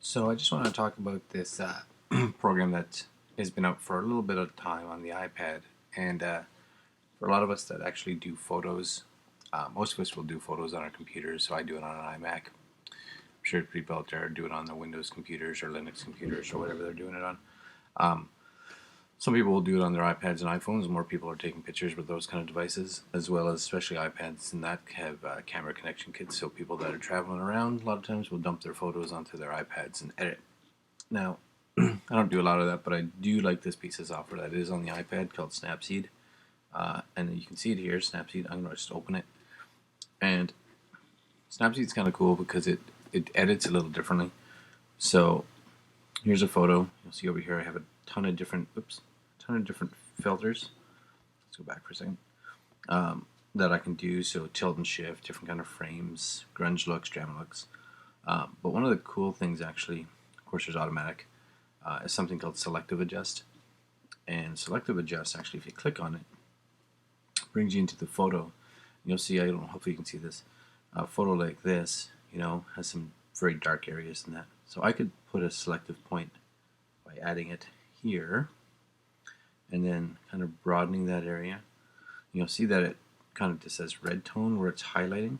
So I just want to talk about this program that has been out for a little bit of time on the iPad, and for a lot of us that actually do photos, most of us will do photos on our computers. So I do it on an iMac. I'm sure people out there do it on their Windows computers or Linux computers or whatever they're doing it on. Um, some people will do it on their iPads and iPhones. More people are taking pictures with those kind of devices, as well as especially iPads and that have camera connection kits. So people that are traveling around a lot of times will dump their photos onto their iPads and edit. Now, I don't do a lot of that, but I do like this piece of software that is on the iPad called Snapseed. And you can see it here, Snapseed. I'm going to just open it. And Snapseed's kind of cool because it edits a little differently. So here's a photo. You'll see over here I have a ton of different filters. Let's go back for a second. That I can do. So tilt and shift, different kind of frames, grunge looks, drama looks. But one of the cool things actually, of course there's automatic, is something called selective adjust. And selective adjust, actually, if you click on it, brings you into the photo. You'll see, hopefully you can see this, a photo like this, has some very dark areas in that. So I could put a selective point by adding it here, and then kind of broadening that area. You'll see that it kind of just says red tone where it's highlighting.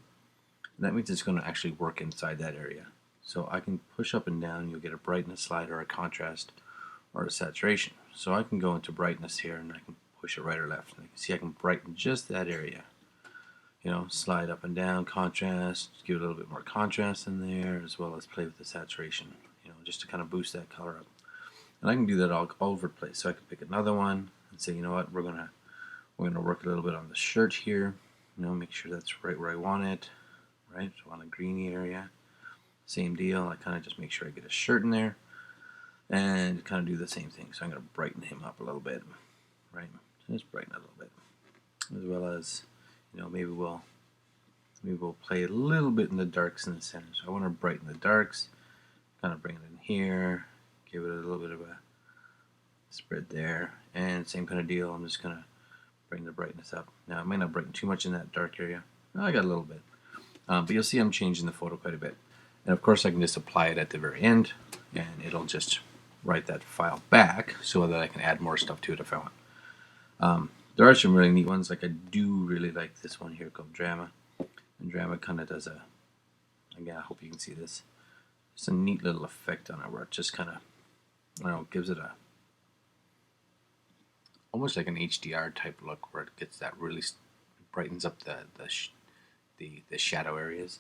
And that means it's going to actually work inside that area. So I can push up and down, you'll get a brightness slide or a contrast or a saturation. So I can go into brightness here and I can push it right or left. And you can see I can brighten just that area. Slide up and down, contrast, give it a little bit more contrast in there, as well as play with the saturation, just to kind of boost that color up. And I can do that all over the place. So I can pick another one and say, you know what, we're gonna work a little bit on the shirt here. Make sure that's right where I want it. Right, so on a greeny area. Same deal. I kind of just make sure I get a shirt in there, and kind of do the same thing. So I'm gonna brighten him up a little bit, right? Just brighten it a little bit, as well as, maybe we'll play a little bit in the darks in the center. So I want to brighten the darks, kind of bring it in here, give it a little bit of a spread there, and same kind of deal. I'm just gonna bring the brightness up. Now I might not brighten too much in that dark area. I got a little bit, but you'll see I'm changing the photo quite a bit. And of course I can just apply it at the very end, and it'll just write that file back so that I can add more stuff to it if I want. There are some really neat ones. Like I do really like this one here called Drama. And Drama kind of does again, I hope you can see this. It's a neat little effect on it where it just kind of, gives it almost like an HDR type look, where it gets that really brightens up the shadow areas.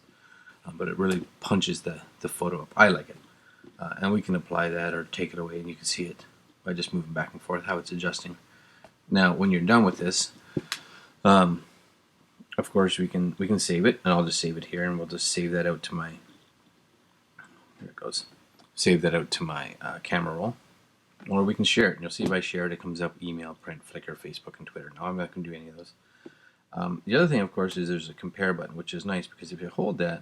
But it really punches the photo up. I like it. And we can apply that or take it away, and you can see it by just moving back and forth, how it's adjusting. Now, when you're done with this, of course, we can save it, and I'll just save it here, and we'll just save that out to my, there it goes, save that out to my camera roll, or we can share it. And you'll see if I share it, it comes up email, print, Flickr, Facebook, and Twitter. Now I'm not going to do any of those. The other thing, of course, is there's a compare button, which is nice because if you hold that,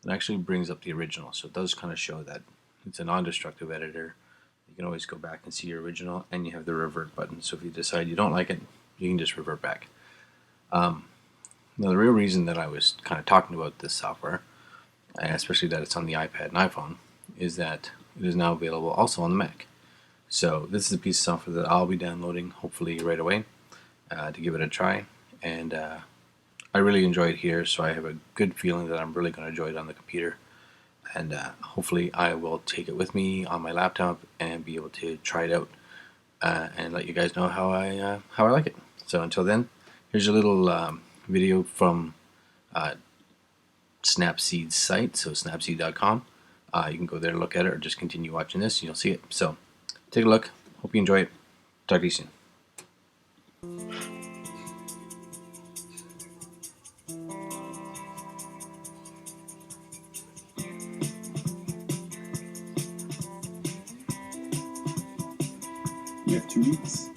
it actually brings up the original. So it does kind of show that it's a non-destructive editor. You can always go back and see your original, and you have the revert button. So if you decide you don't like it, you can just revert back. Now the real reason that I was kind of talking about this software, and especially that it's on the iPad and iPhone, is that it is now available also on the Mac. So this is a piece of software that I'll be downloading hopefully right away to give it a try. And I really enjoy it here, so I have a good feeling that I'm really going to enjoy it on the computer. And hopefully I will take it with me on my laptop and be able to try it out and let you guys know how I like it. So until then, here's a little video from Snapseed's site, so snapseed.com. You can go there and look at it, or just continue watching this and you'll see it. So take a look. Hope you enjoy it. Talk to you soon. You have 2 weeks.